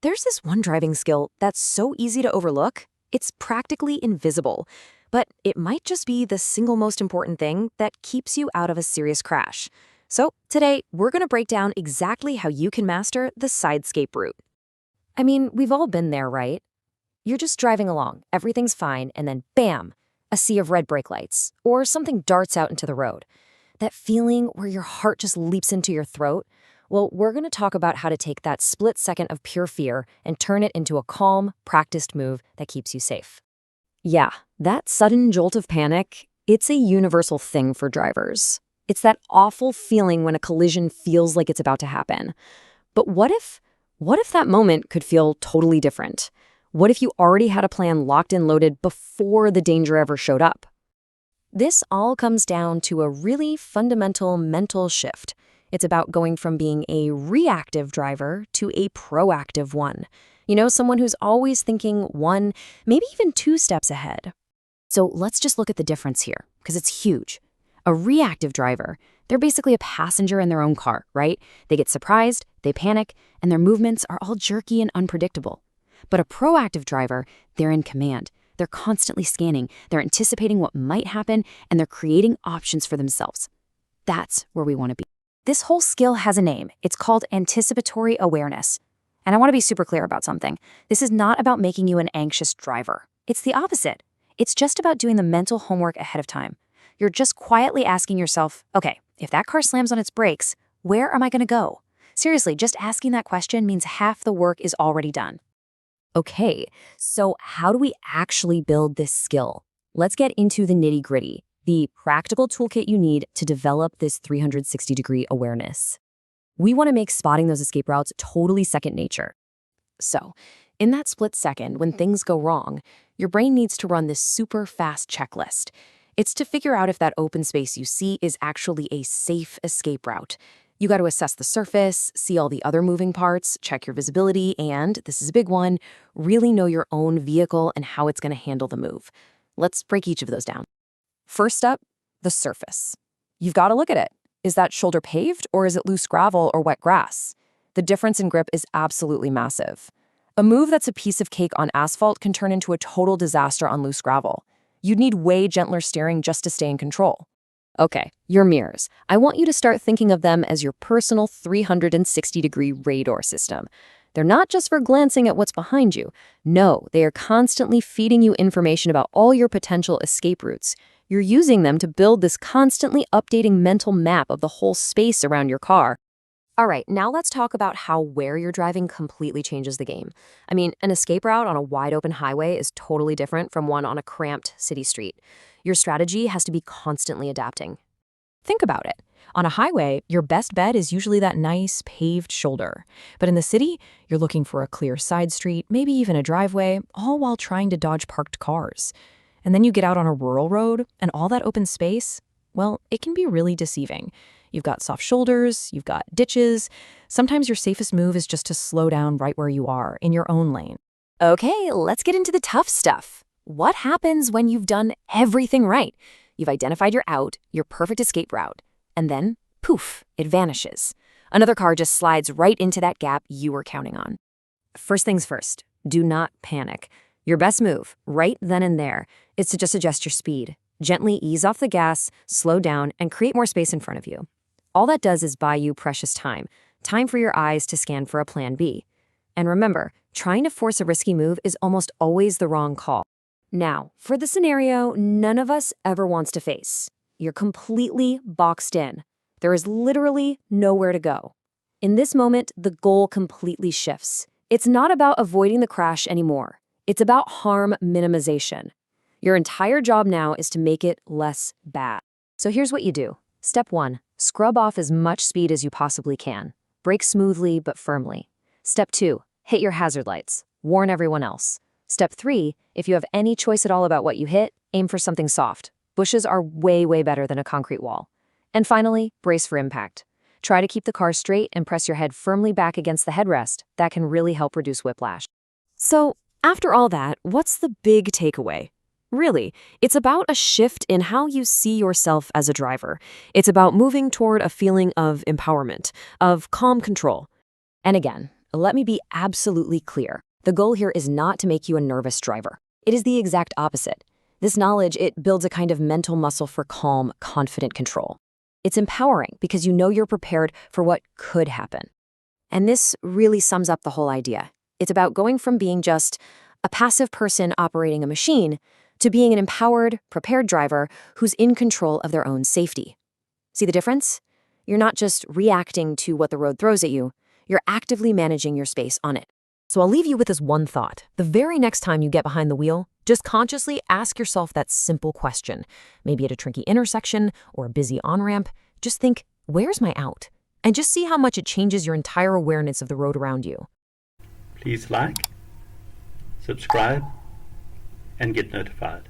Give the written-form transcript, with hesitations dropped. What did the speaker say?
There's this one driving skill that's so easy to overlook, it's practically invisible. But it might just be the single most important thing that keeps you out of a serious crash. So today, we're going to break down exactly how you can master the sidescape route. I mean, we've all been there, right? You're just driving along, everything's fine, and then bam, a sea of red brake lights, or something darts out into the road. That feeling where your heart just leaps into your throat? Well, we're going to talk about how to take that split second of pure fear and turn it into a calm, practiced move that keeps you safe. Yeah, that sudden jolt of panic, it's a universal thing for drivers. It's that awful feeling when a collision feels like it's about to happen. But what if that moment could feel totally different? What if you already had a plan locked and loaded before the danger ever showed up? This all comes down to a really fundamental mental shift. It's about going from being a reactive driver to a proactive one. Someone who's always thinking one, maybe even two steps ahead. So let's just look at the difference here, because it's huge. A reactive driver, they're basically a passenger in their own car, right? They get surprised, they panic, and their movements are all jerky and unpredictable. But a proactive driver, they're in command. They're constantly scanning, they're anticipating what might happen, and they're creating options for themselves. That's where we want to be. This whole skill has a name. It's called anticipatory awareness. And I want to be super clear about something. This is not about making you an anxious driver. It's the opposite. It's just about doing the mental homework ahead of time. You're just quietly asking yourself, okay, if that car slams on its brakes, where am I going to go? Seriously, just asking that question means half the work is already done. Okay, so how do we actually build this skill? Let's get into the nitty-gritty, the practical toolkit you need to develop this 360-degree awareness. We want to make spotting those escape routes totally second nature. So, in that split second when things go wrong, your brain needs to run this super fast checklist. It's to figure out if that open space you see is actually a safe escape route. You got to assess the surface, see all the other moving parts, check your visibility, and, this is a big one, really know your own vehicle and how it's going to handle the move. Let's break each of those down. First up, the surface. You've got to look at it. Is that shoulder paved or is it loose gravel or wet grass? The difference in grip is absolutely massive. A move that's a piece of cake on asphalt can turn into a total disaster on loose gravel. You'd need way gentler steering just to stay in control. Okay, your mirrors. I want you to start thinking of them as your personal 360-degree radar system. They're not just for glancing at what's behind you. No, they are constantly feeding you information about all your potential escape routes. You're using them to build this constantly updating mental map of the whole space around your car. All right, now let's talk about how where you're driving completely changes the game. I mean, an escape route on a wide open highway is totally different from one on a cramped city street. Your strategy has to be constantly adapting. Think about it. On a highway, your best bet is usually that nice paved shoulder. But in the city, you're looking for a clear side street, maybe even a driveway, all while trying to dodge parked cars. And then you get out on a rural road, and all that open space, well, it can be really deceiving. You've got soft shoulders, you've got ditches. Sometimes your safest move is just to slow down right where you are, in your own lane. Okay, let's get into the tough stuff. What happens when you've done everything right? You've identified your out, your perfect escape route, and then, poof, it vanishes. Another car just slides right into that gap you were counting on. First things first, do not panic. Your best move, right then and there, is to just adjust your speed. Gently ease off the gas, slow down, and create more space in front of you. All that does is buy you precious time for your eyes to scan for a plan B. And remember, trying to force a risky move is almost always the wrong call. Now, for the scenario none of us ever wants to face. You're completely boxed in. There is literally nowhere to go. In this moment, the goal completely shifts. It's not about avoiding the crash anymore. It's about harm minimization. Your entire job now is to make it less bad. So here's what you do. Step 1. Scrub off as much speed as you possibly can. Brake smoothly but firmly. Step 2. Hit your hazard lights. Warn everyone else. Step 3. If you have any choice at all about what you hit, aim for something soft. Bushes are way, way better than a concrete wall. And finally, brace for impact. Try to keep the car straight and press your head firmly back against the headrest. That can really help reduce whiplash. So, after all that, what's the big takeaway? Really, it's about a shift in how you see yourself as a driver. It's about moving toward a feeling of empowerment, of calm control. And again, let me be absolutely clear. The goal here is not to make you a nervous driver. It is the exact opposite. This knowledge, it builds a kind of mental muscle for calm, confident control. It's empowering because you know you're prepared for what could happen. And this really sums up the whole idea. It's about going from being just a passive person operating a machine to being an empowered, prepared driver who's in control of their own safety. See the difference? You're not just reacting to what the road throws at you, you're actively managing your space on it. So I'll leave you with this one thought. The very next time you get behind the wheel, just consciously ask yourself that simple question. Maybe at a tricky intersection or a busy on-ramp, just think, where's my out? And just see how much it changes your entire awareness of the road around you. Please like, subscribe, and get notified.